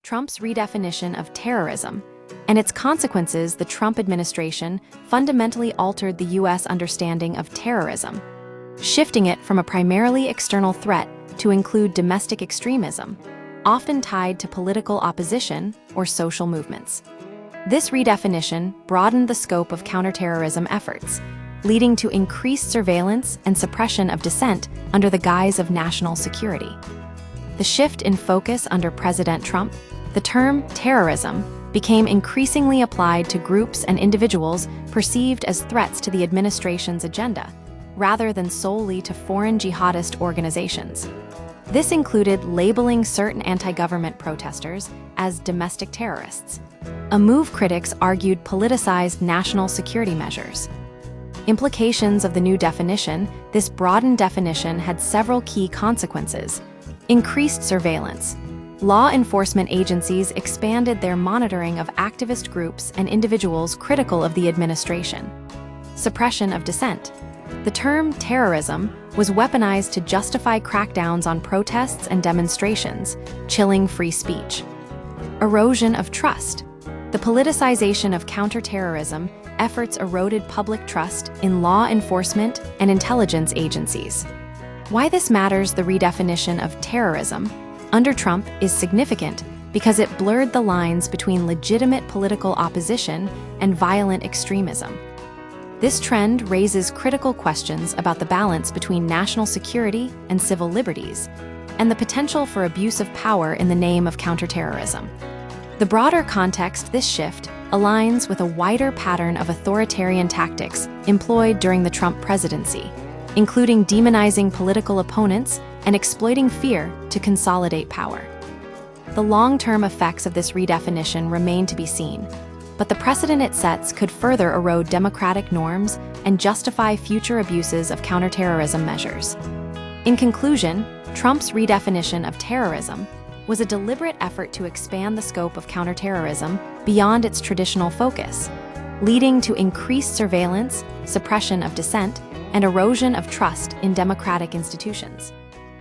Trump's redefinition of terrorism, and its consequences. The Trump administration fundamentally altered the U.S. understanding of terrorism, shifting it from a primarily external threat to include domestic extremism, often tied to political opposition or social movements. This redefinition broadened the scope of counterterrorism efforts, leading to increased surveillance and suppression of dissent under the guise of national security. The shift in focus under President Trump, the term terrorism became increasingly applied to groups and individuals perceived as threats to the administration's agenda, rather than solely to foreign jihadist organizations. This included labeling certain anti-government protesters as domestic terrorists, a move critics argued politicized national security measures. Implications of the new definition. This broadened definition had several key consequences. Increased surveillance. Law enforcement agencies expanded their monitoring of activist groups and individuals critical of the administration. Suppression of dissent. The term terrorism was weaponized to justify crackdowns on protests and demonstrations, chilling free speech. Erosion of trust. The politicization of counterterrorism efforts eroded public trust in law enforcement and intelligence agencies. Why this matters. The redefinition of terrorism under Trump is significant because it blurred the lines between legitimate political opposition and violent extremism. This trend raises critical questions about the balance between national security and civil liberties, and the potential for abuse of power in the name of counterterrorism. The broader context. This shift aligns with a wider pattern of authoritarian tactics employed during the Trump presidency, including demonizing political opponents and exploiting fear to consolidate power. The long-term effects of this redefinition remain to be seen, but the precedent it sets could further erode democratic norms and justify future abuses of counterterrorism measures. In conclusion, Trump's redefinition of terrorism was a deliberate effort to expand the scope of counterterrorism beyond its traditional focus, leading to increased surveillance, suppression of dissent, and erosion of trust in democratic institutions.